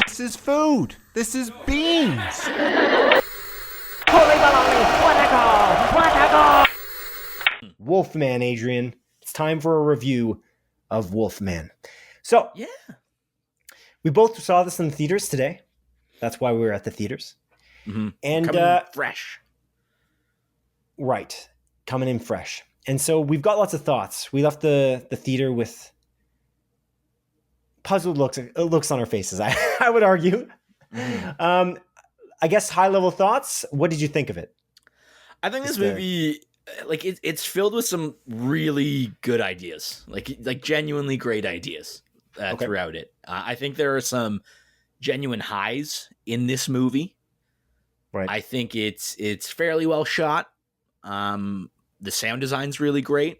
This is food. This is beans. Wolfman, Adrian. It's time for a review of Wolfman. So, Yeah. we both saw this in the theaters today. That's why we were at the theaters. Mm-hmm. And Coming fresh. Right. Coming in fresh. And so we've got lots of thoughts. We left the theater with puzzled looks on our faces, I would argue. Mm. I guess high-level thoughts. What did you think of it? I think this movie, like, it's filled with some really good ideas, like genuinely great ideas throughout it. I think there are some genuine highs in this movie. Right. I think it's fairly well shot. The sound design's really great.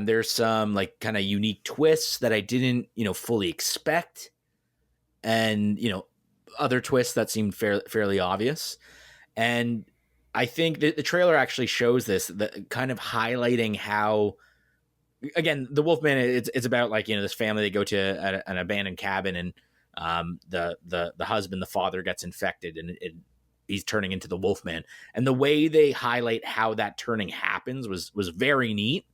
There's some like kind of unique twists that I didn't, fully expect, and other twists that seemed fairly obvious. And I think that the trailer actually shows this, the kind of highlighting how, again, the Wolfman, it's about like, this family, they go to an abandoned cabin, and the husband, the father, gets infected, and he's turning into the Wolfman. And the way they highlight how that turning happens was very neat.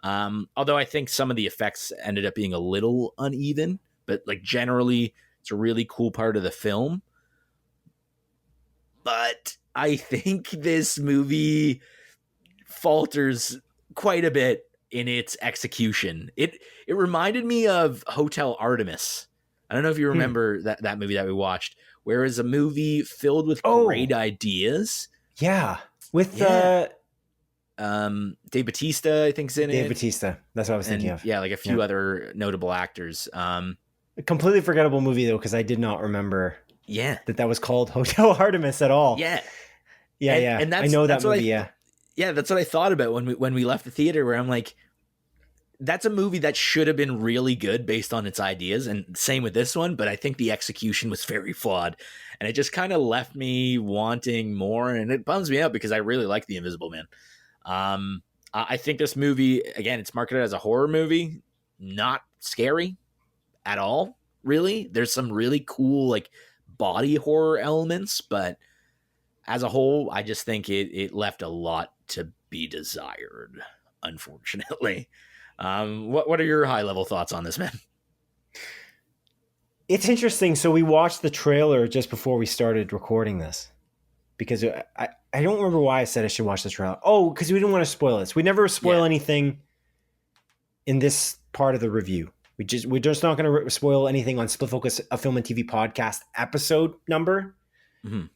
Although I think some of the effects ended up being a little uneven, but like generally it's a really cool part of the film. But I think this movie falters quite a bit in its execution. It reminded me of Hotel Artemis. I don't know if you remember that movie that we watched, where it's a movie filled with great ideas. Yeah. With Dave Bautista, I think, is in it. Dave Bautista. That's what I was thinking of. Yeah, like a few other notable actors. A completely forgettable movie, though, because I did not remember that was called Hotel Artemis at all. Yeah. Yeah. And I know that movie, yeah. Yeah, that's what I thought about when we left the theater, where I'm like, that's a movie that should have been really good based on its ideas, and same with this one, but I think the execution was very flawed, and it just kind of left me wanting more, and it bums me out because I really like The Invisible Man. I think this movie, again, it's marketed as a horror movie, not scary at all, really. There's some really cool, like, body horror elements, but as a whole, I just think it left a lot to be desired, unfortunately. What are your high-level thoughts on this, man? It's interesting. So we watched the trailer just before we started recording this, because I don't remember why I said I should watch the trailer. Oh, because we didn't want to spoil this. We never spoil anything in this part of the review. We're just not going to spoil anything on Split Focus, a Film and TV podcast episode number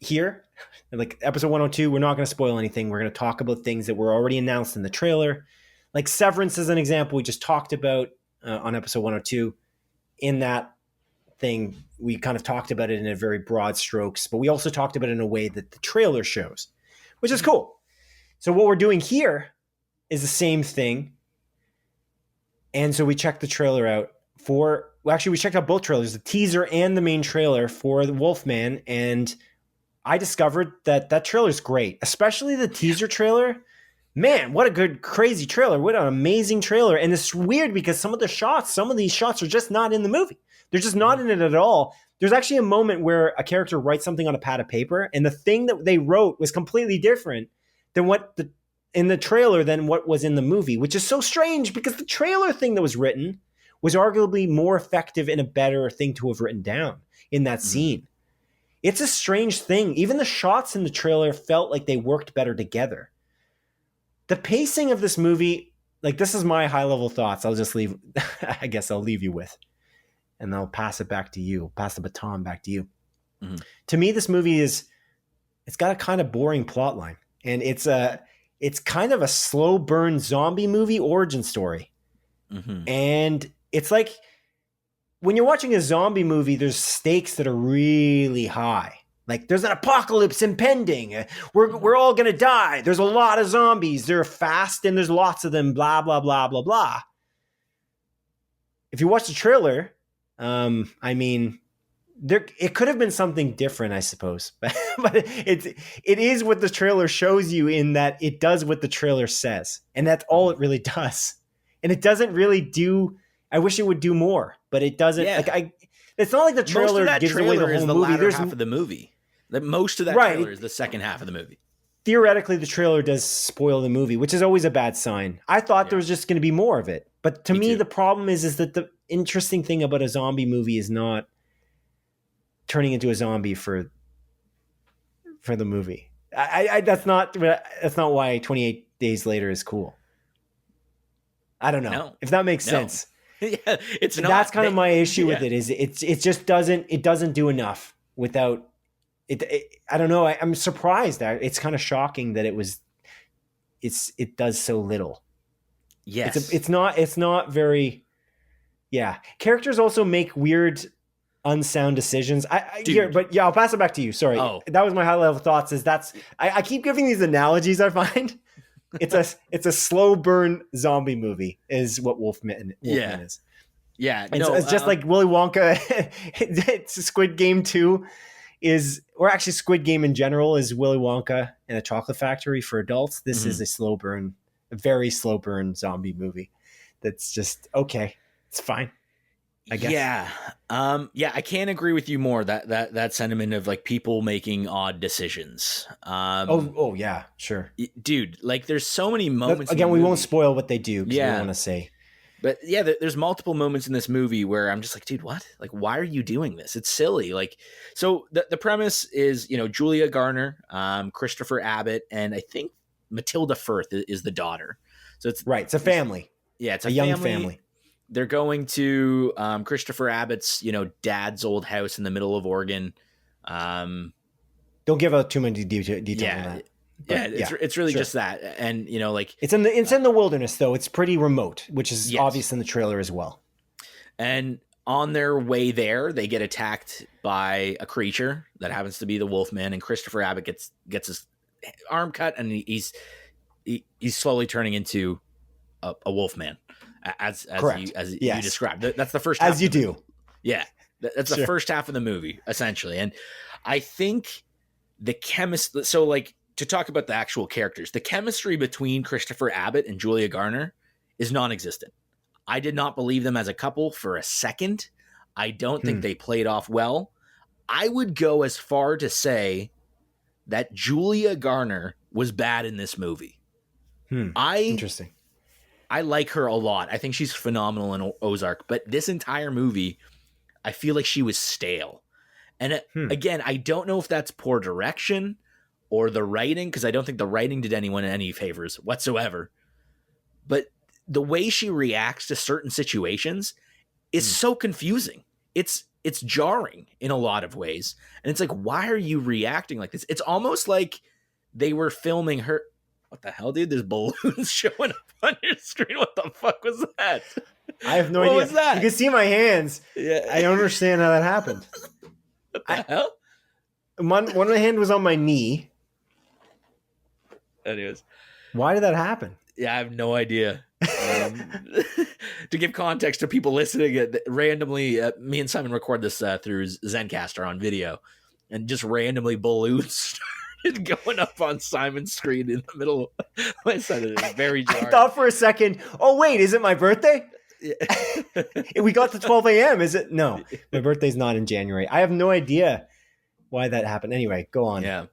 here. Like episode 102, we're not going to spoil anything. We're going to talk about things that were already announced in the trailer. Like Severance as an example, we just talked about on episode 102. In that thing, we kind of talked about it in a very broad strokes, but we also talked about it in a way that the trailer shows, which is cool. So what we're doing here is the same thing. And so we checked the trailer out we checked out both trailers, the teaser and the main trailer for the Wolfman. And I discovered that trailer is great, especially the teaser trailer. Man, what a good, crazy trailer. What an amazing trailer. And it's weird because some of these shots are just not in the movie. They're just not in it at all. There's actually a moment where a character writes something on a pad of paper, and the thing that they wrote was completely different than in the trailer than what was in the movie, which is so strange because the trailer thing that was written was arguably more effective and a better thing to have written down in that scene. It's a strange thing. Even the shots in the trailer felt like they worked better together. The pacing of this movie, like, this is my high-level thoughts. I'll just leave, I guess I'll leave you with, and I'll pass it back to you, pass the baton back to you. Mm-hmm. To me, this movie it's got a kind of boring plot line, and it's kind of a slow burn zombie movie origin story. Mm-hmm. And it's like, when you're watching a zombie movie, there's stakes that are really high. Like, there's an apocalypse impending. We're all going to die. There's a lot of zombies. They're fast and there's lots of them, blah, blah, blah, blah, blah. If you watch the trailer, it could have been something different, I suppose. But it is what the trailer shows you, in that it does what the trailer says. And that's all it really does. And it doesn't really do I wish it would do more, but it doesn't. Yeah. Like it's not like the Most of trailer that gives away trailer the is whole the movie. latter There's half of the movie. Most of that Right. trailer is the second half of the movie. Theoretically, the trailer does spoil the movie, which is always a bad sign. I thought there was just going to be more of it, but to me, too. the problem is that the interesting thing about a zombie movie is not turning into a zombie for the movie. That's not why 28 Days Later is cool. I don't know if that makes sense. Yeah, it's not. That's kind of my issue with it. Is it just doesn't do enough without it. I don't know. I'm surprised. It's kind of shocking that it does so little. Yes, it's not very. Yeah, characters also make weird, unsound decisions. I'll pass it back to you. Sorry, that was my high level thoughts. I keep giving these analogies. I find it's a slow burn zombie movie is what Wolfman is. Yeah, it's just like Willy Wonka. It's Squid Game 2 or actually Squid Game in general is Willy Wonka and a Chocolate Factory for adults. This is a very slow burn zombie movie. That's just okay. It's fine, I guess. Yeah. I can't agree with you more. That sentiment of like people making odd decisions. Oh yeah, sure, dude. Like, there's so many moments. Again, we won't spoil what they do. We don't want to say. But yeah, there's multiple moments in this movie where I'm just like, dude, what? Like, why are you doing this? It's silly. Like, so the premise is, Julia Garner, Christopher Abbott, and I think Matilda Firth is the daughter. So it's right. It's a family. Yeah, it's a young family. They're going to Christopher Abbott's, dad's old house in the middle of Oregon. Don't give out too many detail on that. But it's really just that, and like it's in the wilderness though. It's pretty remote, which is obvious in the trailer as well. And on their way there, they get attacked by a creature that happens to be the Wolfman, and Christopher Abbott gets his arm cut, and he's slowly turning into a Wolfman. As you described. That's the first half as you do. Yeah, that's the first half of the movie essentially, and I think the chemistry. So, like, to talk about the actual characters, the chemistry between Christopher Abbott and Julia Garner is non-existent. I did not believe them as a couple for a second. I don't think they played off well. I would go as far to say that Julia Garner was bad in this movie. Interesting. I like her a lot. I think she's phenomenal in Ozark, but this entire movie, I feel like she was stale. And again, I don't know if that's poor direction or the writing, because I don't think the writing did anyone any favors whatsoever. But the way she reacts to certain situations is so confusing. It's jarring in a lot of ways. And it's like, why are you reacting like this? It's almost like they were filming her. What the hell, dude? There's balloons showing up on your screen. What the fuck was that? I have no idea. What was that? You can see my hands. Yeah. I don't understand how that happened. What the hell? One of my hand was on my knee. Anyways. Why did that happen? Yeah, I have no idea. To give context to people listening, randomly, me and Simon record this through Zencaster on video, and just randomly balloons going up on Simon's screen in the middle of my son. It is very jarring. I thought for a second, oh wait, is it my birthday? Yeah. We got to 12 a.m. Is it? No, my birthday's not in January. I have no idea why that happened. Anyway, go on. Yeah.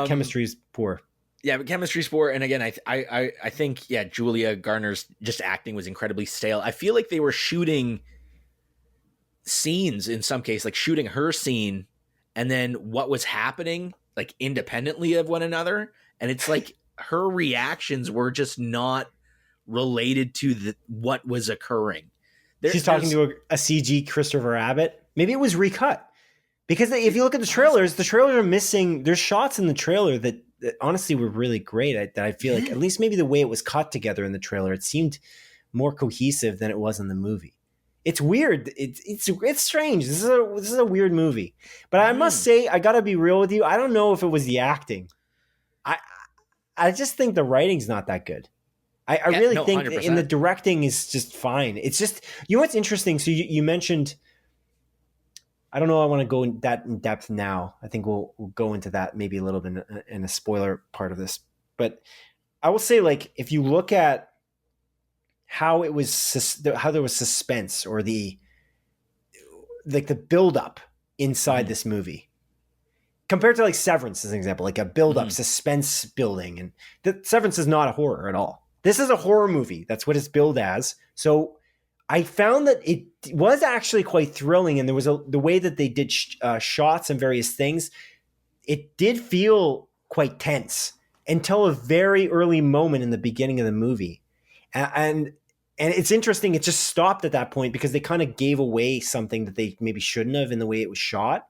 Chemistry's poor. Yeah, but chemistry's poor. And again, I think, Julia Garner's just acting was incredibly stale. I feel like they were shooting scenes in some case, like shooting her scene and then what was happening like independently of one another. And it's like her reactions were just not related to what was occurring. She's talking to a CG Christopher Abbott. Maybe it was recut. Because if you look at the trailers are missing. There's shots in the trailer that honestly were really great. That I feel like at least maybe the way it was cut together in the trailer, it seemed more cohesive than it was in the movie. It's weird. It's strange. This is a weird movie. But I must say, I gotta be real with you. I don't know if it was the acting. I just think the writing's not that good. I really think 100%. And the directing is just fine. It's just, what's interesting. So you mentioned, I don't know. I want to go in depth now. I think we'll go into that maybe a little bit in a spoiler part of this. But I will say, like, if you look at how it was how there was suspense, or the build up inside this movie, compared to like Severance as an example, like a build up suspense building. And Severance is not a horror at all. This is a horror movie. That's what it's billed as. So I found that it was actually quite thrilling, and there was the way that they did shots and various things. It did feel quite tense until a very early moment in the beginning of the movie. And it's interesting, it just stopped at that point because they kind of gave away something that they maybe shouldn't have in the way it was shot.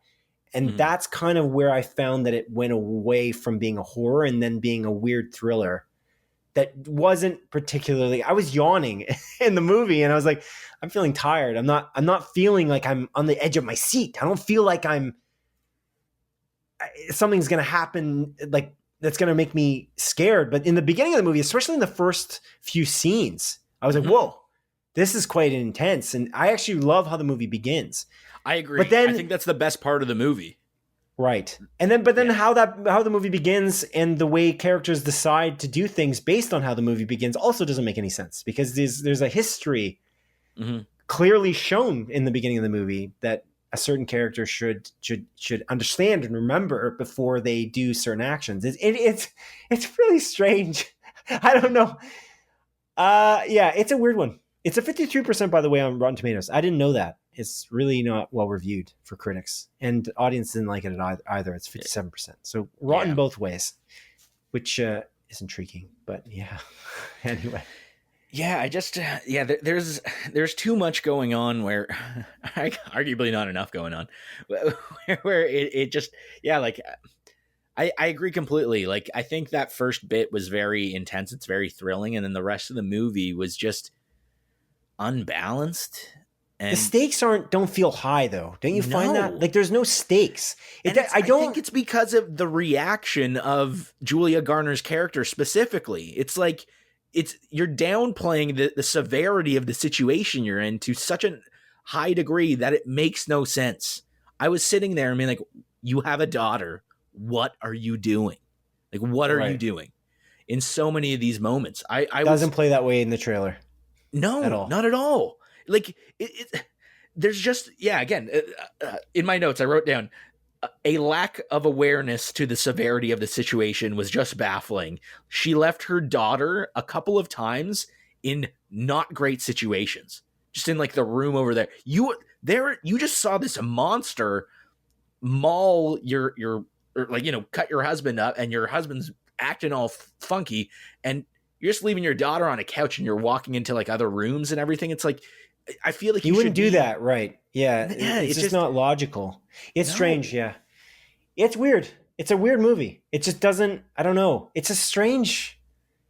And that's kind of where I found that it went away from being a horror and then being a weird thriller that wasn't particularly, I was yawning in the movie, and I was like, I'm feeling tired. I'm not feeling like I'm on the edge of my seat. I don't feel like something's going to happen like that's going to make me scared. But in the beginning of the movie, especially in the first few scenes, I was like, whoa, this is quite intense. And I actually love how the movie begins. I agree. But then, I think that's the best part of the movie. Right. And then, how the movie begins and the way characters decide to do things based on how the movie begins also doesn't make any sense, because there's a history clearly shown in the beginning of the movie that a certain character should understand and remember before they do certain actions. It's really strange. I don't know. Yeah, it's a weird one. It's a 53%, by the way, on Rotten Tomatoes. I didn't know that. It's really not well reviewed for critics, and the audience didn't like it either. It's 57%. So rotten both ways, which is intriguing. But yeah, anyway. Yeah, I just there's too much going on where arguably not enough going on where it just like I agree completely. Like, I think that first bit was very intense. It's very thrilling, and then the rest of the movie was just unbalanced. And the stakes don't feel high, though. Don't you find that? Like, there's no stakes. I think it's because of the reaction of Julia Garner's character specifically. It's like you're downplaying the severity of the situation you're in to such a high degree that it makes no sense. I was sitting there and being like, you have a daughter. What are you doing? Like, what are you doing? In so many of these moments, I doesn't play that way in the trailer. No, not at all. Like, there's just, again, in my notes, I wrote down a lack of awareness to the severity of the situation was just baffling. She left her daughter a couple of times in not great situations, just in like the room over there. You just saw this monster maul your cut your husband up, and your husband's acting all funky, and you're just leaving your daughter on a couch and you're walking into like other rooms and everything. It's like, I feel like you wouldn't do that, right? Yeah, it's just not logical. It's strange. Yeah, it's weird. It's a weird movie. It just doesn't. I don't know. It's a strange.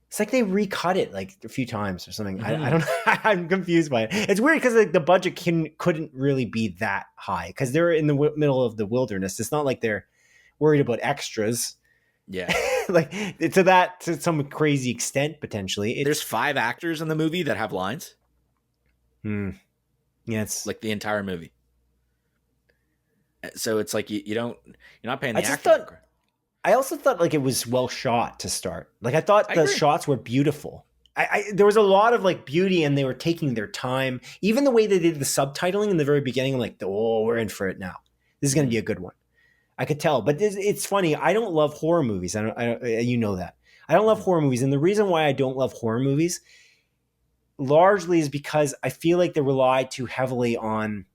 It's like they recut it like a few times or something. I don't know. I'm confused by it. It's weird because like the budget couldn't really be that high because they're in the middle of the wilderness. It's not like they're worried about extras. Yeah, like to some crazy extent potentially. There's 5 actors in the movie that have lines. Yeah, it's like the entire movie. So it's like you're not paying the actor. I also thought like it was well shot to start. Like I thought the shots were beautiful. There was a lot of like beauty, and they were taking their time. Even the way they did the subtitling in the very beginning, I'm like, oh, we're in for it now. This is going to be a good one. I could tell. But it's funny. I don't love horror movies. I don't. You know that. I don't love horror movies, and the reason why I don't love horror movies largely is because I feel like they rely too heavily on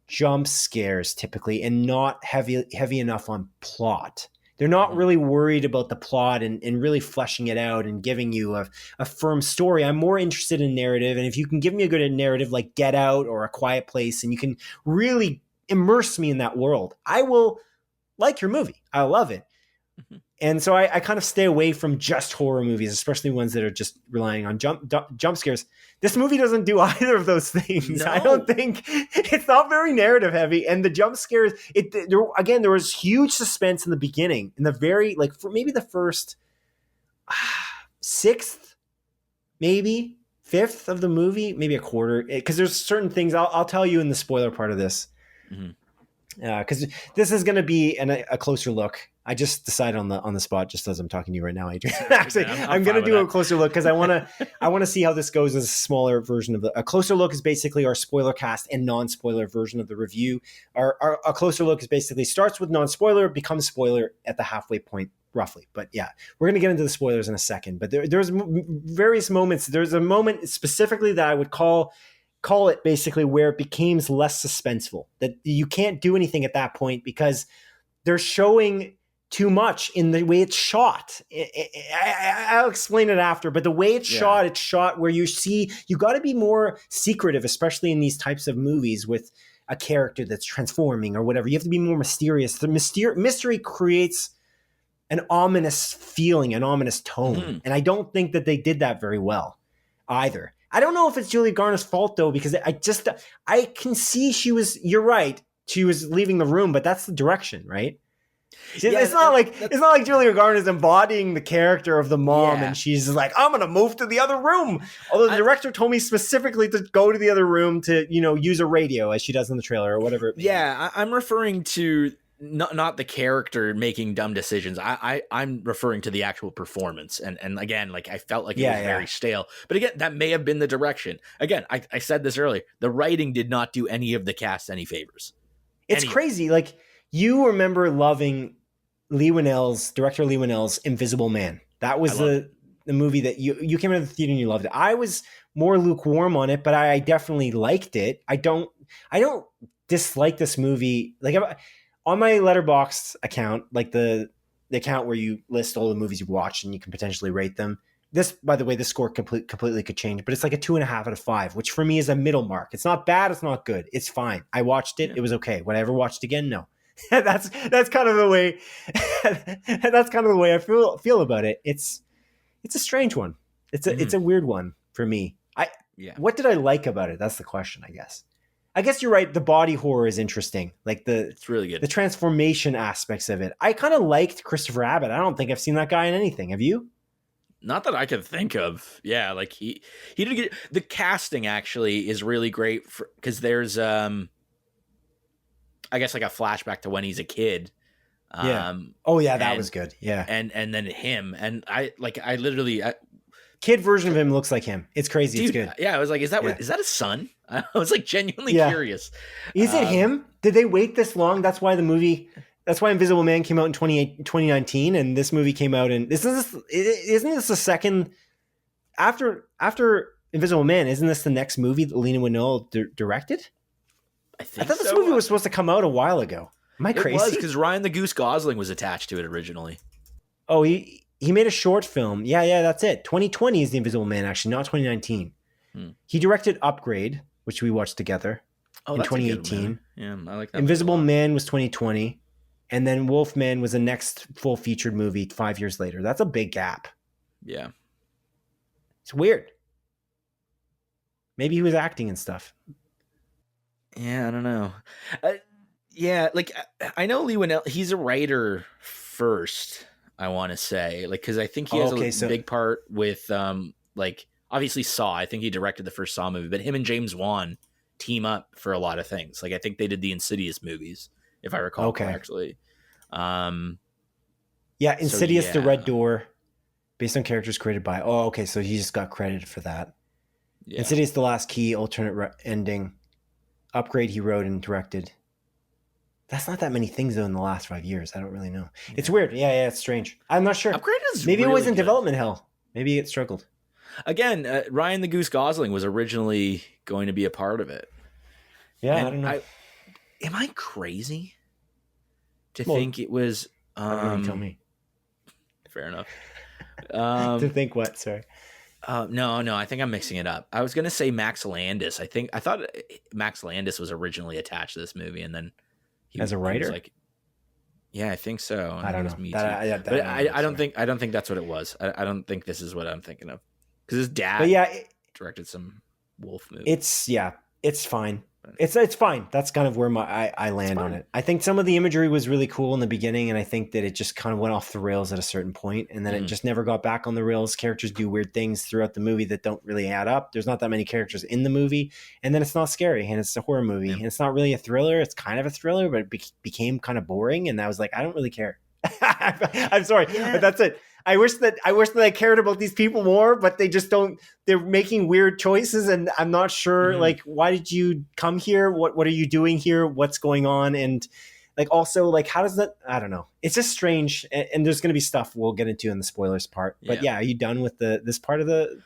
jump scares typically, and not heavy enough on plot. They're not really worried about the plot and really fleshing it out and giving you a firm story. I'm more interested in narrative. And if you can give me a good narrative like Get Out or A Quiet Place, and you can really immerse me in that world, I will like your movie. I love it. And so I kind of stay away from just horror movies, especially ones that are just relying on jump scares. This movie doesn't do either of those things. No. I don't think it's not very narrative heavy. And the jump scares, there was huge suspense in the beginning, in the very, like, for maybe the first sixth, maybe fifth of the movie, maybe a quarter. Because there's certain things I'll tell you in the spoiler part of this. because this is going to be a closer look. I just decided on the spot, just as I'm talking to you right now, Adrian. Actually, I'm going to do a closer look because I want to see how this goes as a smaller version of a closer look is basically our spoiler cast and non-spoiler version of the review. Our closer look is basically starts with non-spoiler, becomes spoiler at the halfway point, roughly. But yeah, we're going to get into the spoilers in a second. But there's various moments. There's a moment specifically that I would call it basically where it becomes less suspenseful, that you can't do anything at that point because they're showing too much in the way it's shot. I'll explain it after, but the way it's shot where you got to be more secretive, especially in these types of movies with a character that's transforming or whatever. You have to be more mysterious. The mystery creates an ominous feeling, an ominous tone. Mm-hmm. And I don't think that they did that very well either. I don't know if it's Julia Garner's fault though, because I can see you're right. She was leaving the room, but that's the direction, right? It's not like Julia Garner's embodying the character of the mom and she's like, I'm going to move to the other room. Although the director told me specifically to go to the other room to, use a radio as she does in the trailer or whatever. Yeah, I'm referring to not the character making dumb decisions. I'm referring to the actual performance. And again, like I felt like it was very stale. But again, that may have been the direction. Again, I said this earlier. The writing did not do any of the cast any favors. It's crazy. Like you remember loving director Leigh Whannell's Invisible Man. That was the movie that you came into the theater and you loved it. I was more lukewarm on it, but I definitely liked it. I don't dislike this movie. Like on my Letterboxd account, like the account where you list all the movies you've watched and you can potentially rate them. This, by the way, this score completely could change, but it's like a 2.5 out of 5, which for me is a middle mark. It's not bad. It's not good. It's fine. I watched it. It was okay. Would I ever watch it again? No. that's kind of the way I feel about it. It's a strange one. It's a weird one for me. What did I like about it? That's the question, I guess. I guess you're right. The body horror is interesting. Like it's really good. The transformation aspects of it. I kind of liked Christopher Abbott. I don't think I've seen that guy in anything. Have you? Not that I could think of. Yeah, like he did get the casting actually is really great because there's I guess like a flashback to when he's a kid. That was good. Yeah. And then him. And I literally kid version of him looks like him. It's crazy. Dude, it's good. Yeah. I was like, is that a son? I was like genuinely curious. Is it him? Did they wait this long? That's why Invisible Man came out in 2019 and this movie came out isn't this the second after Invisible Man? Isn't this the next movie that Leigh Whannell directed? I thought this movie was supposed to come out a while ago. Am I crazy? It was because Ryan the Goose Gosling was attached to it originally. Oh, he made a short film. Yeah, that's it. 2020 is The Invisible Man, actually, not 2019. He directed Upgrade, which we watched together in 2018. Yeah, I like that. Invisible Man was 2020. And then Wolfman was the next full featured movie 5 years later. That's a big gap. Yeah. It's weird. Maybe he was acting and stuff. Yeah, I don't know. Like I know Leigh Whannell, he's a writer first, I want to say. Like, because I think he has a big part with, like, obviously Saw. I think he directed the first Saw movie, but him and James Wan team up for a lot of things. Like, I think they did the Insidious movies, if I recall correctly. Insidious, The Red Door, based on characters created by. Oh, okay, so he just got credited for that. Yeah. Insidious, The Last Key, alternate ending. Upgrade, he wrote and directed. That's not that many things though in the last 5 years. I don't really know. Yeah. It's weird. Yeah, it's strange. I'm not sure. Upgrade is maybe really it was in good. development hell. Maybe it struggled. Again, Ryan the Goose Gosling was originally going to be a part of it. Yeah, and I don't know. Am I crazy to think it was? Tell me. Fair enough. To think what? Sorry. No, I think I'm mixing it up. I was going to say Max Landis. I thought Max Landis was originally attached to this movie, and then as a writer, was like, yeah, I think so. I don't know. But I don't think that's what it was. I don't think this is what I'm thinking of because his dad directed some wolf movie. It's fine. It's fine. That's kind of where I land on it. I think some of the imagery was really cool in the beginning, and I think that it just kind of went off the rails at a certain point, and then it just never got back on the rails. Characters do weird things throughout the movie that don't really add up. There's not that many characters in the movie, and then it's not scary, and it's a horror movie, and it's not really a thriller. It's kind of a thriller, but it became kind of boring, and I was like, I don't really care. I'm sorry, but that's it. I wish that I cared about these people more, but they just don't. They're making weird choices, and I'm not sure. Like, why did you come here? What are you doing here? What's going on? And like, also, like, how does that? I don't know. It's just strange. And there's going to be stuff we'll get into in the spoilers part. But yeah, are you done with this part of the?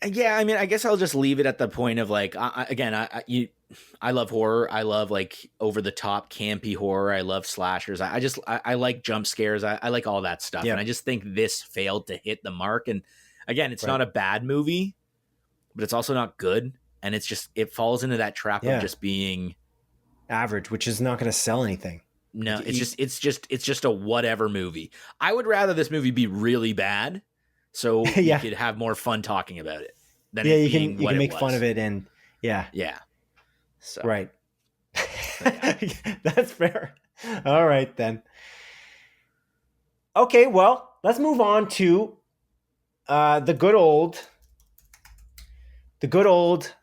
Yeah, I mean, I guess I'll just leave it at the point of like, I love horror. I love like over the top campy horror. I love slashers. I like jump scares. I like all that stuff. And I just think this failed to hit the mark. And again, it's not a bad movie, but it's also not good. And it falls into that trap of just being average, which is not going to sell anything. No, it's just a whatever movie. I would rather this movie be really bad, so you could have more fun talking about it. You can make fun of it, and yeah. So. Right. That's fair. All right, then. Okay, well, let's move on to the good old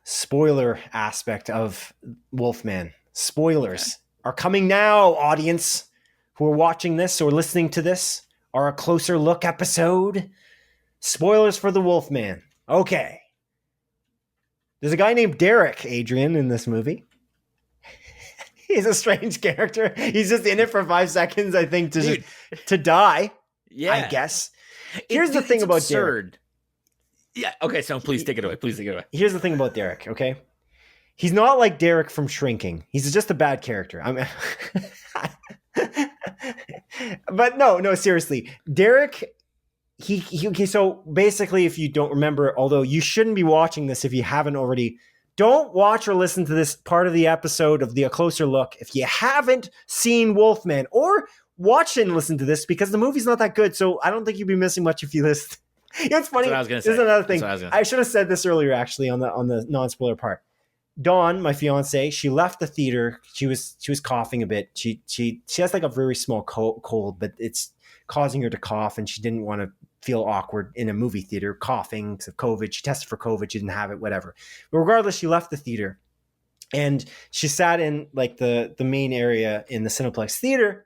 spoiler aspect of Wolfman. Spoilers are coming now, audience who are watching this or listening to this, are a closer look episode. Spoilers for the Wolfman. Okay. There's a guy named Derek, Adrian, in this movie. He's a strange character. He's just in it for 5 seconds, I think, to die. Yeah. I guess. Here's the thing about absurd. Derek. Yeah. Okay, so please take it away. Here's the thing about Derek, okay? He's not like Derek from Shrinking. He's just a bad character. But no, seriously. Derek... Okay, so basically, if you don't remember, although you shouldn't be watching this if you haven't already, don't watch or listen to this part of the episode of A Closer Look if you haven't seen Wolfman, or watch and listen to this because the movie's not that good, so I don't think you'd be missing much if you listen. It's funny. That's what I was gonna say. This is another thing. I should have said this earlier, actually, on the non-spoiler part. Dawn, my fiance, she left the theater. She was coughing a bit. She has like a very small cold, but it's causing her to cough, and she didn't want to feel awkward in a movie theater coughing because of COVID. She tested for COVID. She didn't have it, whatever. But regardless, she left the theater and she sat in like the main area in the Cineplex theater.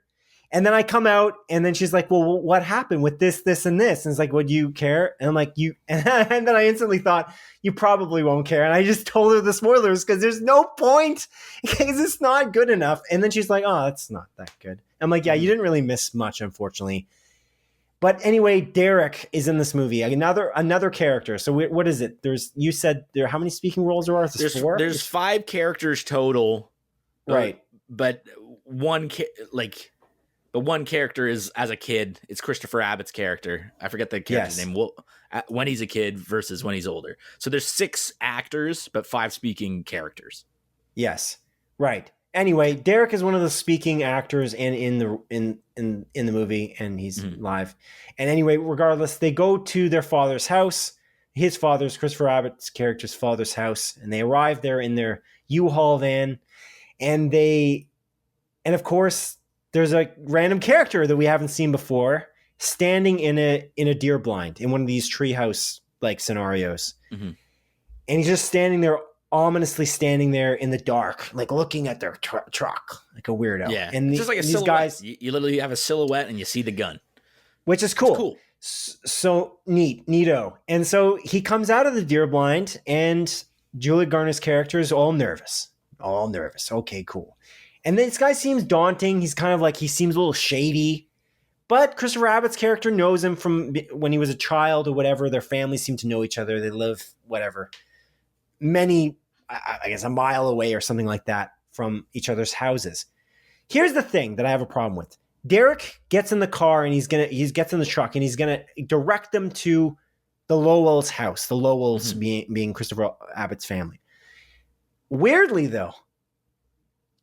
And then I come out and then she's like, well, what happened with this, and this? And it's like, would you care? And I'm like, and then I instantly thought, you probably won't care. And I just told her the spoilers because there's no point because it's not good enough. And then she's like, oh, it's not that good. I'm like, yeah, you didn't really miss much, unfortunately. But anyway, Derek is in this movie. Another character. So what is it? You said how many speaking roles there are? There's 4? There's 5 characters total. Right. But one character is as a kid. It's Christopher Abbott's character. I forget the character's name. When he's a kid versus when he's older. So there's 6 actors, but 5 speaking characters. Yes. Right. Anyway, Derek is one of the speaking actors in the movie, and he's live. And anyway, regardless, they go to their father's house, Christopher Abbott's character's father's house, and they arrive there in their U-Haul van, and of course, there's a random character that we haven't seen before standing in a deer blind in one of these treehouse like scenarios, and he's just standing there. Ominously standing there in the dark, like looking at their truck, like a weirdo. Yeah, and it's just like these guys, you literally have a silhouette and you see the gun, which is cool. It's cool. So neato. And so he comes out of the deer blind, and Julia Garner's character is all nervous. Okay, cool. And this guy seems daunting. He's kind of like, he seems a little shady. But Christopher Abbott's character knows him from when he was a child or whatever. Their families seem to know each other. They live whatever. I guess a mile away or something like that from each other's houses. Here's the thing that I have a problem with. Derek gets in the car and he gets in the truck and he's gonna direct them to the Lowell's house. The Lowells being Christopher Abbott's family. Weirdly though,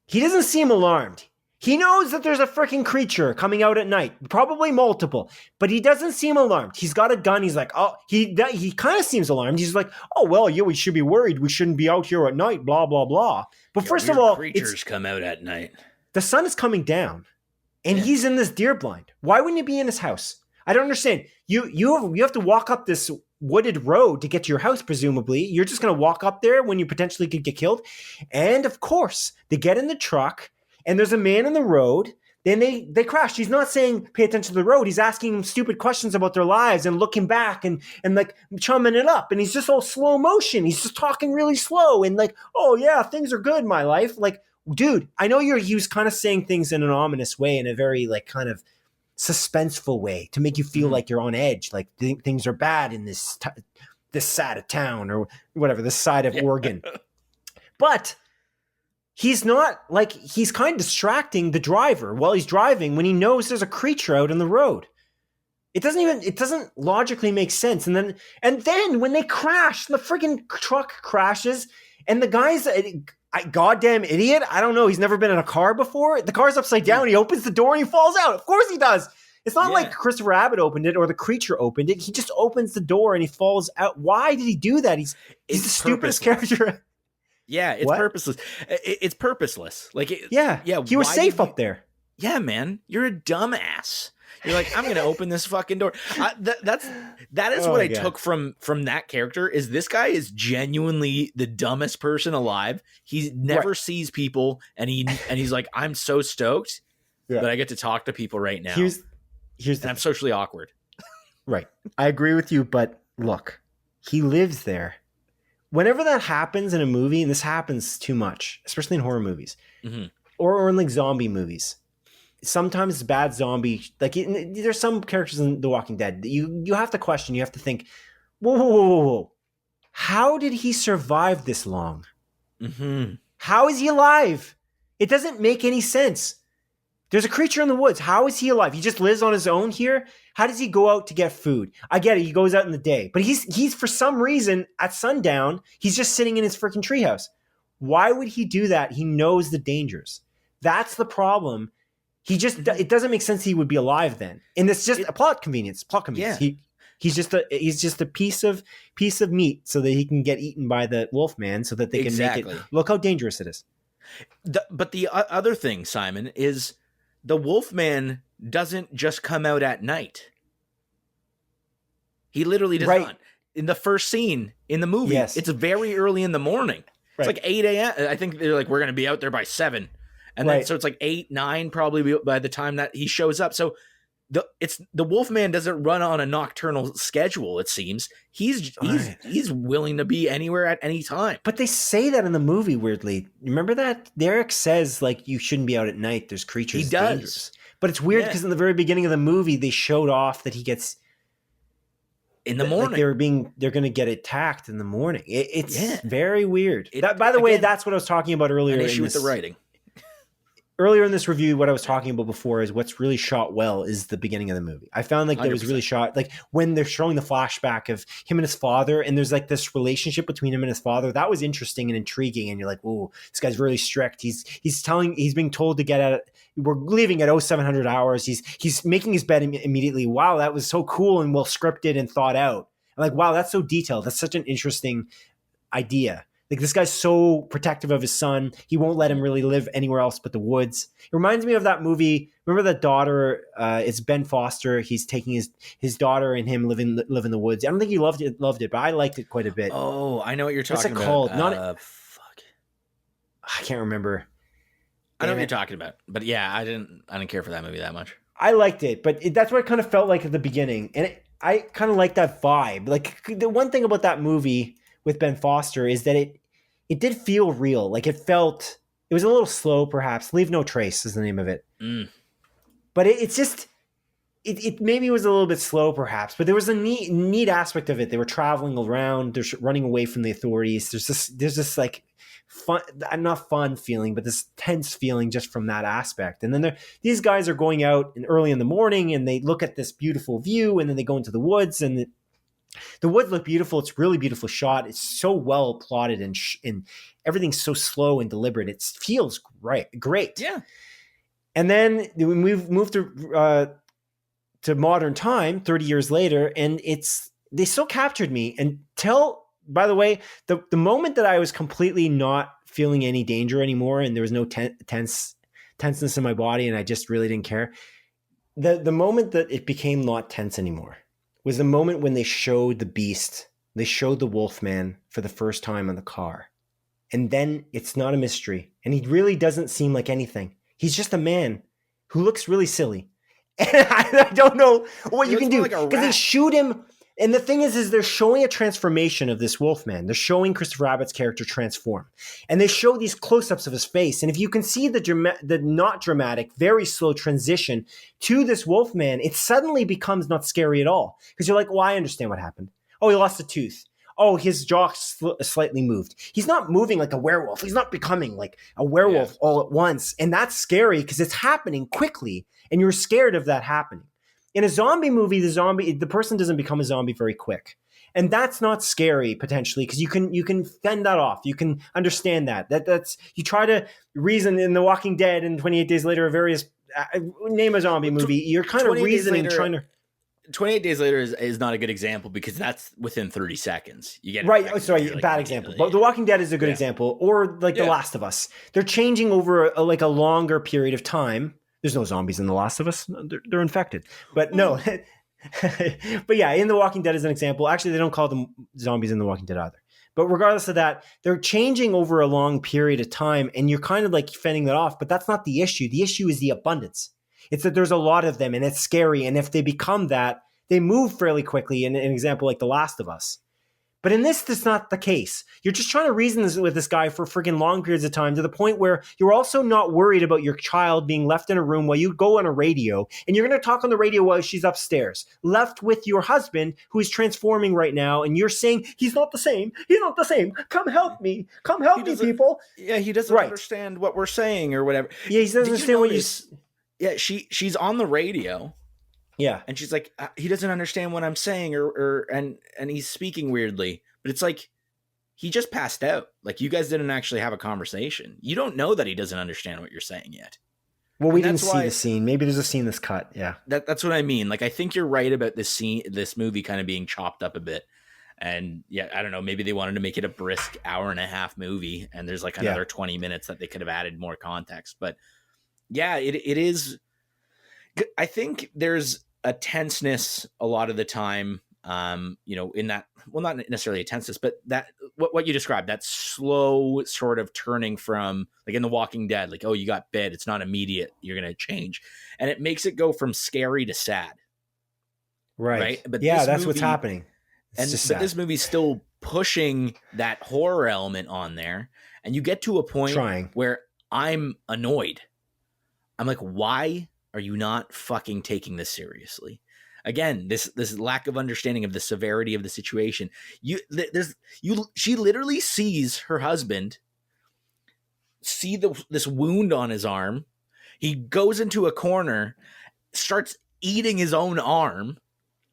he doesn't seem alarmed. He knows that there's a freaking creature coming out at night, probably multiple, but he doesn't seem alarmed. He's got a gun. He's like, oh, he kind of seems alarmed. He's like, oh, well, yeah, we should be worried. We shouldn't be out here at night, blah, blah, blah. But first of all, creatures come out at night. The sun is coming down and he's in this deer blind. Why wouldn't he be in his house? I don't understand. You have to walk up this wooded road to get to your house, presumably. You're just going to walk up there when you potentially could get killed. And of course, they get in the truck. And there's a man in the road. Then they crash. He's not saying pay attention to the road. He's asking them stupid questions about their lives and looking back and like chumming it up. And he's just all slow motion. He's just talking really slow and like, oh yeah, things are good in my life. Like, dude, I know he was kind of saying things in an ominous way, in a very like kind of suspenseful way to make you feel like you're on edge, like things are bad in this side of town or whatever, this side of Oregon. But he's not like, he's kind of distracting the driver while he's driving when he knows there's a creature out in the road. It doesn't logically make sense. And then when they crash, the freaking truck crashes and the guy's a goddamn idiot. I don't know. He's never been in a car before. The car's upside down. He opens the door and he falls out. Of course he does. It's not like Christopher Abbott opened it or the creature opened it. He just opens the door and he falls out. Why did he do that? He's the stupidest character. Yeah, it's purposeless. It's purposeless. Like, yeah. He was safe up there. Yeah, man, you're a dumbass. You're like, I'm gonna open this fucking door. That is what I took from that character. Is this guy is genuinely the dumbest person alive. He never sees people, and he's like, I'm so stoked that I get to talk to people right now. And I'm socially awkward. Right, I agree with you, but look, he lives there. Whenever that happens in a movie, and this happens too much, especially in horror movies, or in like zombie movies, sometimes it's bad zombie. Like there's some characters in The Walking Dead that you have to question. You have to think, whoa. How did he survive this long? How is he alive? It doesn't make any sense. There's a creature in the woods. How is he alive? He just lives on his own here. How does he go out to get food? I get it. He goes out in the day, but he's for some reason at sundown, he's just sitting in his freaking treehouse. Why would he do that? He knows the dangers. That's the problem. It doesn't make sense he would be alive then. And it's just a plot convenience. Yeah. He's just a piece of meat so that he can get eaten by the wolf man so that they can make it. Look how dangerous it is. But the other thing, Simon, is the Wolfman doesn't just come out at night. He literally does not. In the first scene in the movie, it's very early in the morning. It's like 8 a.m. I think they're like, we're going to be out there by 7. And then so it's like 8, 9 probably by the time that he shows up. So the Wolfman doesn't run on a nocturnal schedule, it seems. He's willing to be anywhere at any time. But they say that in the movie, weirdly. Remember that? Derek says, like, you shouldn't be out at night. There's creatures. He does. Dangerous. But it's weird because in the very beginning of the movie, they showed off that he gets... In the morning. Like they're going to get attacked in the morning. It's very weird. By the way, that's what I was talking about earlier. An issue with the writing. Earlier in this review, what I was talking about before is what's really shot well is the beginning of the movie. I found like that was really shot, like when they're showing the flashback of him and his father, and there's like this relationship between him and his father. That was interesting and intriguing. And you're like, oh, this guy's really strict. He's being told to get at it. We're leaving at 0700 hours. He's making his bed immediately. Wow, that was so cool and well scripted and thought out. I'm like, wow, that's so detailed. That's such an interesting idea. Like, this guy's so protective of his son. He won't let him really live anywhere else but the woods. It reminds me of that movie. Remember that daughter? It's Ben Foster. He's taking his daughter and him live in the woods. I don't think he loved it, but I liked it quite a bit. Oh, I know what you're talking about. What's it called? Fuck. I can't remember. I know what you're talking about. But yeah, I didn't care for that movie that much. I liked it, but that's what it kind of felt like at the beginning. And I kind of like that vibe. Like, the one thing about that movie with Ben Foster is that it did feel real. Like, it was a little slow, perhaps. Leave No Trace is the name of it. But it's just, it maybe was a little bit slow, perhaps. But there was a neat aspect of it. They were traveling around. They're running away from the authorities. There's this like fun, not fun feeling, but this tense feeling just from that aspect. And then these guys are going out early in the morning, and they look at this beautiful view, and then they go into the woods, and the woods look beautiful. It's really beautiful shot. It's so well plotted, and everything's so slow and deliberate. It feels great. Yeah. And then we moved to modern time 30 years later, and they still captured me until, by the way, the moment that I was completely not feeling any danger anymore and there was no tenseness in my body and I just really didn't care. The moment that it became not tense anymore was the moment when they showed the beast. They showed the Wolfman for the first time on the car. And then it's not a mystery. And he really doesn't seem like anything. He's just a man who looks really silly. And I don't know what you can do. Because they shoot him. And the thing is they're showing a transformation of this Wolfman. They're showing Christopher Abbott's character transform. And they show these close-ups of his face. And if you can see the not dramatic, very slow transition to this Wolfman, it suddenly becomes not scary at all. Because you're like, well, I understand what happened. Oh, he lost a tooth. Oh, his jaw slightly moved. He's not moving like a werewolf. He's not becoming like a werewolf all at once. And that's scary because it's happening quickly. And you're scared of that happening. In a zombie movie, the person doesn't become a zombie very quick. And that's not scary potentially because you can fend that off. You can understand that's you try to reason in The Walking Dead and 28 Days Later, various name a zombie movie. You're kind of reasoning, trying to. 28 Days Later is not a good example because that's within 30 seconds. You get right. Oh, sorry, bad example. But The Walking Dead is a good example, or like The Last of Us. They're changing over a longer period of time. There's no zombies in The Last of Us. They're infected. But no. But yeah, in The Walking Dead as an example, actually they don't call them zombies in The Walking Dead either. But regardless of that, they're changing over a long period of time and you're kind of like fending that off. But that's not the issue. The issue is the abundance. It's that there's a lot of them and it's scary. And if they become that, they move fairly quickly in an example like The Last of Us. But in this, that's not the case. You're just trying to reason with this guy for freaking long periods of time to the point where you're also not worried about your child being left in a room while you go on a radio and you're going to talk on the radio while she's upstairs, left with your husband who is transforming right now. And you're saying, he's not the same. He's not the same. Come help me. Come help me, people. Yeah, he doesn't understand what we're saying or whatever. Yeah, he doesn't understand what you... Yeah, she's on the radio. Yeah. And she's like, he doesn't understand what I'm saying and he's speaking weirdly. But it's like, he just passed out. Like, you guys didn't actually have a conversation. You don't know that he doesn't understand what you're saying yet. Well, we didn't see the scene. Maybe there's a scene that's cut. Yeah. That's what I mean. Like, I think you're right about this movie kind of being chopped up a bit. And yeah, I don't know. Maybe they wanted to make it a brisk hour-and-a-half movie. And there's like another 20 minutes that they could have added more context. But yeah, it is. I think there's a tenseness a lot of the time, in that, well, not necessarily a tenseness, but that what you described, that slow sort of turning from like in The Walking Dead, like, oh, you got bit. It's not immediate. You're going to change. And it makes it go from scary to sad. Right. But yeah, that's what's happening. But this movie's still pushing that horror element on there. And you get to a point where I'm annoyed. I'm like, why are you not fucking taking this seriously? Again, this lack of understanding of the severity of the situation. She literally sees her husband see this wound on his arm. He goes into a corner, starts eating his own arm.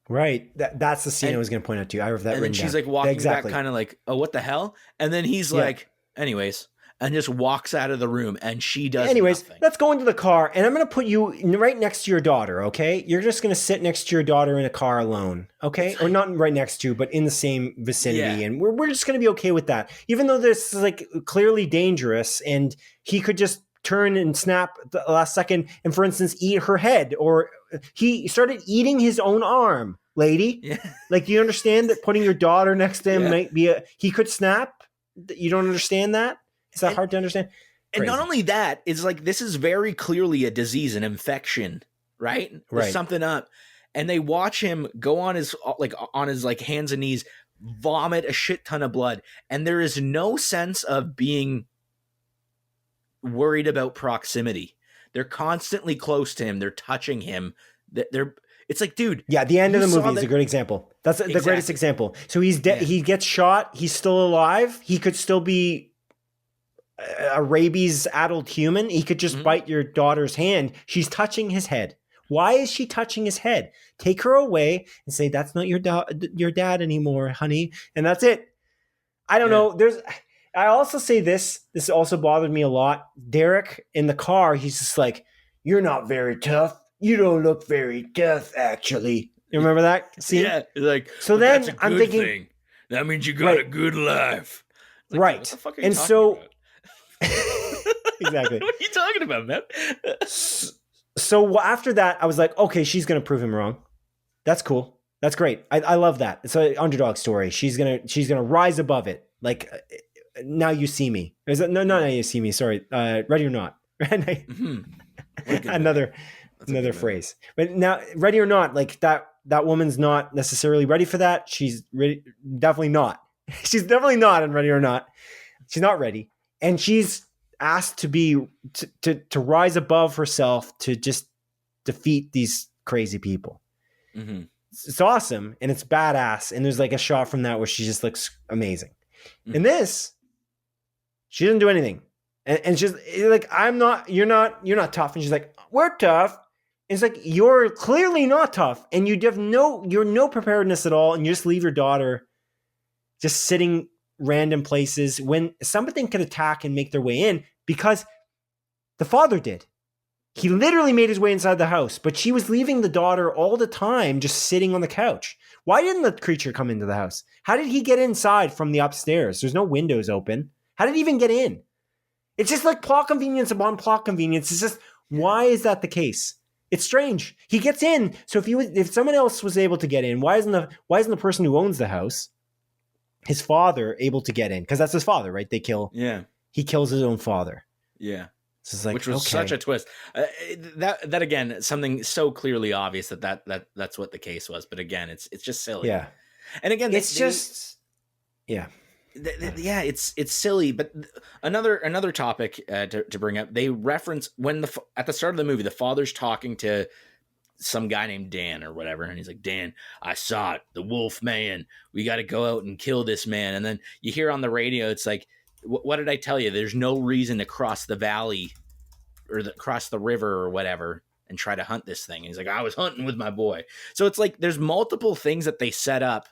Right. That's the scene I was going to point out to you. I have that written down. And then she's like walking back kind of like, oh, what the hell? And then he's like, anyways, and just walks out of the room and she does nothing. Let's go into the car and I'm going to put you right next to your daughter, okay? You're just going to sit next to your daughter in a car alone, okay? Or not right next to, but in the same vicinity. Yeah. And we're just going to be okay with that. Even though this is like clearly dangerous and he could just turn and snap the last second and, for instance, eat her head, or he started eating his own arm, lady. Yeah. Like, do you understand that putting your daughter next to him might be he could snap? You don't understand that? Is that hard to understand? Crazy. And not only that, it's like, this is very clearly a disease, an infection, right? There's something up. And they watch him go on his hands and knees, vomit a shit ton of blood. And there is no sense of being worried about proximity. They're constantly close to him. They're touching him. It's like, dude. Yeah, the end of the movie is a great example. That's the greatest example. So he's dead. Yeah. He gets shot. He's still alive. He could still be a rabies addled human. He could just bite your daughter's hand. She's touching his head. Why is she touching his head? Take her away and say, that's not your dad anymore, honey. And that's it. I don't know. I also say this also bothered me a lot. Derek in the car, he's just like, You're not very tough. You don't look very tough, actually. You remember that scene? Yeah, like, So then then that's a I'm good thinking, thing. That means you got right, a good life. It's like, dude, what right. the fuck are you And talking so, about? exactly. What are you talking about, man? So after that, I was like, okay, she's going to prove him wrong. That's cool. That's great. I love that. It's an underdog story. She's gonna rise above it. Like, now you see me. Is it, no, not now you see me. Sorry. Ready or Not. Mm-hmm. What a good another movie. That's a another good movie. phrase. But now, Ready or Not, like that woman's not necessarily ready for that. She's ready, definitely not. She's definitely not in Ready or Not. She's not ready, and she's asked to be to rise above herself to just defeat these crazy people. Mm-hmm. It's awesome and it's badass. And there's like a shot from that where she just looks amazing. Mm-hmm. In this, she doesn't do anything. And she's like, you're not tough. And she's like, we're tough. And it's like, you're clearly not tough. And you have no preparedness at all. And you just leave your daughter just sitting random places when something could attack and make their way in, because the father did. He literally made his way inside the house, but she was leaving the daughter all the time just sitting on the couch. Why didn't the creature come into the house? How did he get inside from the upstairs? There's no windows open. How did he even get in? It's just like plot convenience upon plot convenience. It's just, why is that the case? It's strange. He gets in. So if someone else was able to get in, why isn't the person who owns the house, his father, able to get in? Because that's his father, right? Yeah. He kills his own father. Yeah. So it's like, which was such a twist. That again, something so clearly obvious that's what the case was. But again, it's just silly. Yeah. And again, yeah. Yeah, it's silly. But another topic to bring up, they reference when at the start of the movie, the father's talking to some guy named Dan or whatever, and he's like, Dan, I saw it, the wolf man. We got to go out and kill this man. And then you hear on the radio, it's like, what did I tell you? There's no reason to cross the valley or cross the river or whatever and try to hunt this thing. And he's like, I was hunting with my boy. So it's like there's multiple things that they set up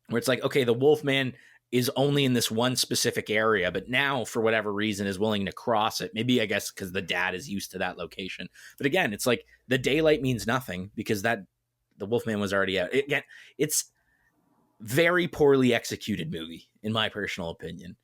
where it's like, okay, the wolf man is only in this one specific area, but now for whatever reason is willing to cross it. Maybe, I guess, because the dad is used to that location. But again, it's like the daylight means nothing because the wolf man was already out. Again, it's very poorly executed movie, in my personal opinion.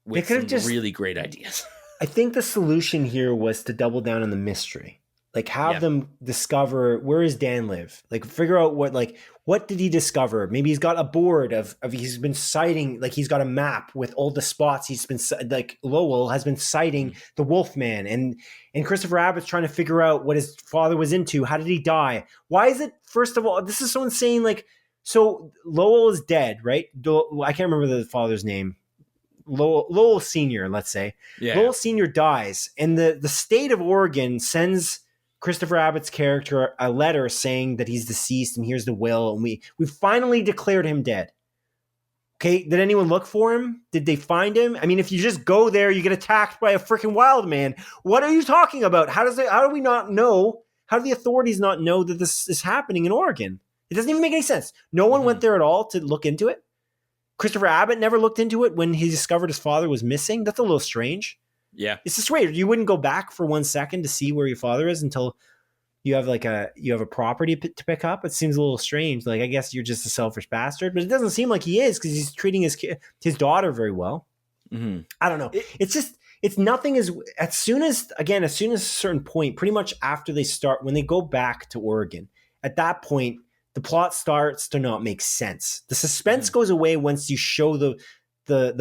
With some really great ideas. I think the solution here was to double down on the mystery. Like, have them discover, where does Dan live? Like, figure out what did he discover? Maybe he's got a board of he's been citing, like he's got a map with all the spots he's been, like Lowell has been citing the Wolfman, and Christopher Abbott's trying to figure out what his father was into. How did he die? Why is it, first of all, this is so insane. Like, so Lowell is dead, right? I can't remember the father's name. Lowell Sr., let's say. Yeah. Lowell Sr. dies, and the state of Oregon sends Christopher Abbott's character a letter saying that he's deceased and here's the will, and we finally declared him dead. Okay, did anyone look for him? Did they find him? I mean, if you just go there, you get attacked by a freaking wild man. What are you talking about? How do we not know? How do the authorities not know that this is happening in Oregon? It doesn't even make any sense. No one went there at all to look into it. Christopher Abbott never looked into it when he discovered his father was missing. That's a little strange. Yeah. It's just weird. You wouldn't go back for 1 second to see where your father is until you have a property to pick up. It seems a little strange. Like, I guess you're just a selfish bastard, but it doesn't seem like he is, because he's treating his daughter very well. Mm-hmm. I don't know. It's nothing as soon as a certain point, pretty much after they start, when they go back to Oregon, at that point, the plot starts to not make sense. The suspense goes away once you show the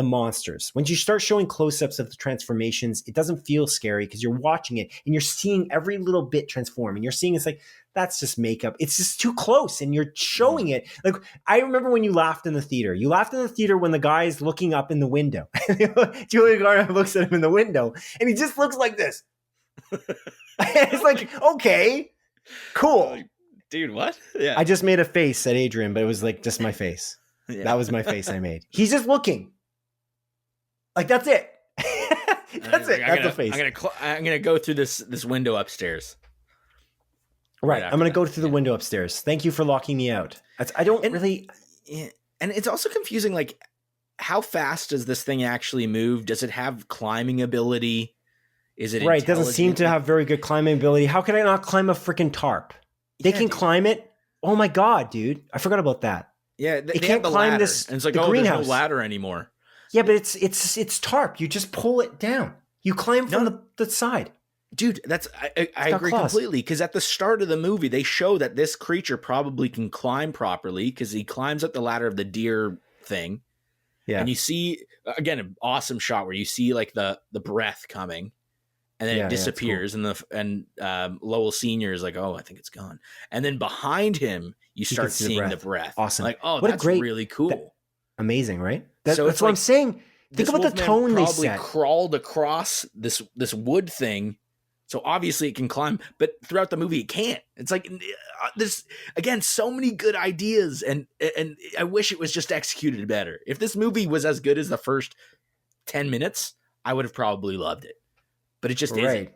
monsters. Once you start showing close-ups of the transformations, it doesn't feel scary because you're watching it and you're seeing every little bit transform, and you're seeing it's like, that's just makeup. It's just too close, and you're showing it. Like, I remember when you laughed in the theater. You laughed in the theater when the guy is looking up in the window. Julia Garner looks at him in the window, and he just looks like this. It's like, okay, cool. Dude, what? Yeah. I just made a face at Adrian, but it was like just my face. Yeah. That was my face I made. He's just looking. Like, that's it. That's it. That's the face. I'm gonna go through this window upstairs. Right. I'm gonna go through the window upstairs. Thank you for locking me out. And it's also confusing. Like, how fast does this thing actually move? Does it have climbing ability? Is it Right. It doesn't seem intelligent? to have very good climbing ability. How can I not climb a freaking tarp? They Yeah, can dude. climb it. Oh my God, dude. I forgot about that. Yeah, It they have can't the climb ladder, this, and it's like, the oh, there's no greenhouse. ladder anymore. Yeah, but it's tarp. You just pull it down. You climb from the side. Dude, I agree completely, because at the start of the movie, they show that this creature probably can climb properly because he climbs up the ladder of the deer thing. Yeah. And you see, again, an awesome shot where you see like the breath coming, and then it disappears, cool. And Lowell Sr. is like, oh, I think it's gone. And then behind him, you start seeing the breath. Awesome. Like, oh, that's really cool. Amazing, right? That's it's what I'm saying. Think about the tone they probably set. Crawled across this wood thing. So obviously it can climb, but throughout the movie it can't. It's like this again, so many good ideas, and I wish it was just executed better. If this movie was as good as the first 10 minutes, I would have probably loved it. But it just isn't.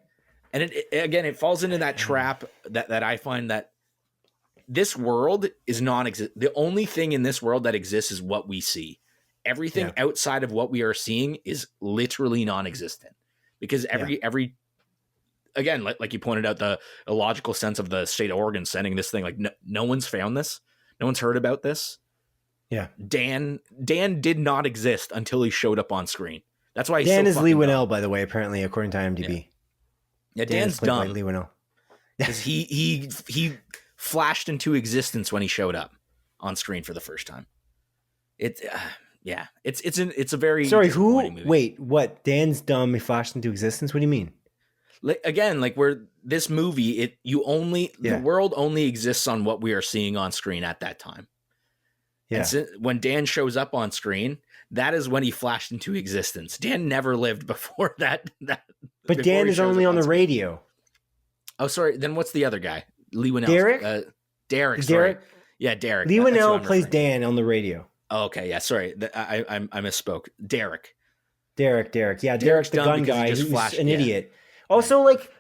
And it falls into that trap that I find that this world is non-existent. The only thing in this world that exists is what we see. Everything outside of what we are seeing is literally non-existent, because every again, like you pointed out, the illogical sense of the state of Oregon sending this thing, like no one's found this, no one's heard about this. Yeah, Dan did not exist until he showed up on screen. That's why Dan is Leigh Whannell, by the way, apparently, according to IMDb. Yeah, Dan's dumb. Leigh Whannell, because he flashed into existence when he showed up on screen for the first time. It's a very movie. Wait, what? Dan's dumb. He flashed into existence. What do you mean? Again, like where this movie, the world only exists on what we are seeing on screen at that time. Yeah. And when Dan shows up on screen, that is when he flashed into existence. Dan never lived before that. But Dan is only on the radio. Oh, sorry. Then what's the other guy? Leigh Whannell. Derek. Derek. Sorry. Yeah, Derek. Leigh Whannell plays Dan on the radio. Oh, okay. Yeah. Sorry. I misspoke. Derek. Yeah, Derek's the gun guy. He's an idiot. Also, like,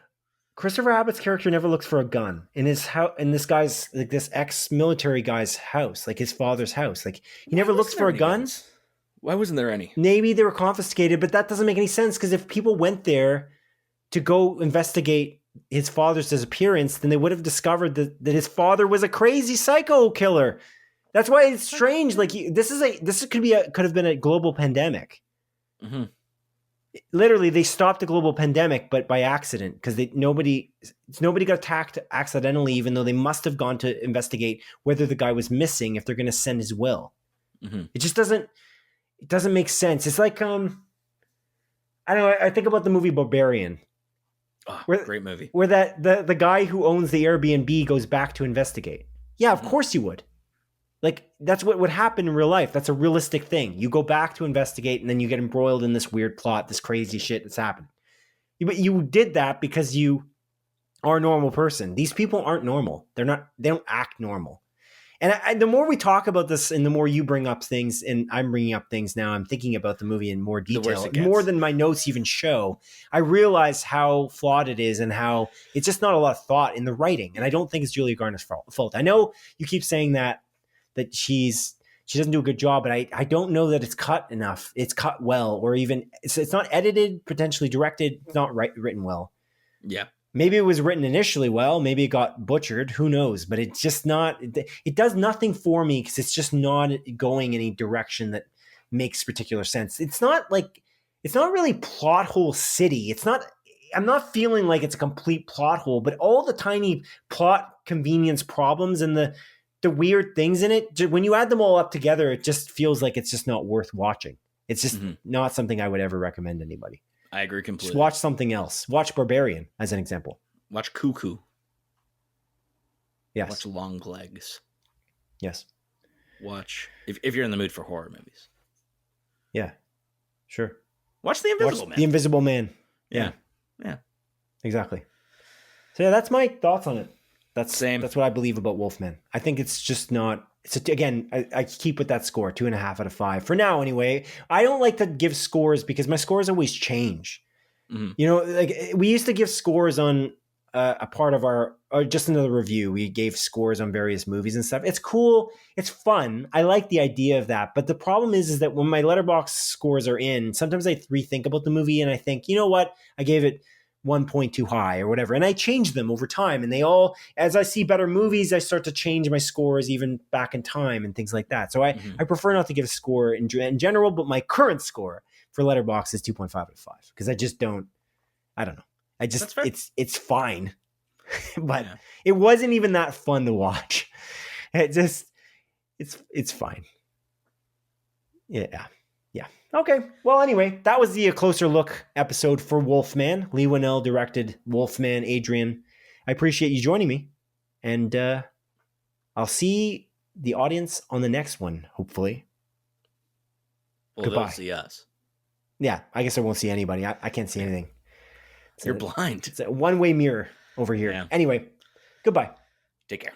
Christopher Abbott's character never looks for a gun in his house, in this guy's, like, this ex-military guy's house, like his father's house. Like, he never looks for a gun. Guns? Why wasn't there any? Maybe they were confiscated, but that doesn't make any sense, because if people went there to go investigate his father's disappearance, then they would have discovered that his father was a crazy psycho killer. That's why it's strange. Like, this could have been a global pandemic. Mm-hmm. Literally, they stopped the global pandemic, but by accident, because nobody got attacked accidentally, even though they must have gone to investigate whether the guy was missing if they're going to send his will. Mm-hmm. It just doesn't make sense. It's like, I don't know. I think about the movie Barbarian. Oh, great movie. Where the guy who owns the Airbnb goes back to investigate. Yeah, of course you would. Like, that's what would happen in real life. That's a realistic thing. You go back to investigate, and then you get embroiled in this weird plot, this crazy shit that's happened. But you did that because you are a normal person. These people aren't normal. They don't act normal. And the more we talk about this, and the more you bring up things, and I'm bringing up things now, I'm thinking about the movie in more detail, more than my notes even show. I realize how flawed it is, and how it's just not a lot of thought in the writing. And I don't think it's Julia Garner's fault. I know you keep saying that she doesn't do a good job, but I don't know that it's cut enough. It's cut well, or even it's not edited, potentially directed, it's not written well. Yeah. Maybe it was written initially well, maybe it got butchered, who knows, but it's just not, it does nothing for me, because it's just not going any direction that makes particular sense. It's not really plot hole city. I'm not feeling like it's a complete plot hole, but all the tiny plot convenience problems and the weird things in it, when you add them all up together, it just feels like it's just not worth watching. It's just not something I would ever recommend anybody. I agree completely. Just watch something else. Watch Barbarian as an example. Watch Cuckoo. Yes. Watch Long Legs. Yes. Watch, if you're in the mood for horror movies. Yeah. Sure. Watch The Invisible Man. The Invisible Man. Yeah. Exactly. So yeah, that's my thoughts on it. That's what I believe about Wolfman. I think it's just not. Again, I keep with that score, 2.5 out of 5 for now. Anyway, I don't like to give scores because my scores always change. Mm-hmm. You know, like we used to give scores on a part of or just another review. We gave scores on various movies and stuff. It's cool. It's fun. I like the idea of that. But the problem is that when my Letterboxd scores are in, sometimes I rethink about the movie and I think, you know what? I gave it one point too high or whatever. And I change them over time. And they all, as I see better movies, I start to change my scores even back in time and things like that. So I prefer not to give a score in general, but my current score for Letterboxd is 2.5 out of 5 because I just don't, I don't know. I just, it's fine. But it wasn't even that fun to watch. It just, it's fine. Yeah. Okay. Well, anyway, that was the closer look episode for Wolfman. Leigh Whannell directed Wolfman. Adrian, I appreciate you joining me, and I'll see the audience on the next one. Hopefully. Well, Goodbye. they'll see us. Yeah, I guess I won't see anybody. I can't see anything. You're blind. It's a one-way mirror over here. Yeah. Anyway, goodbye. Take care.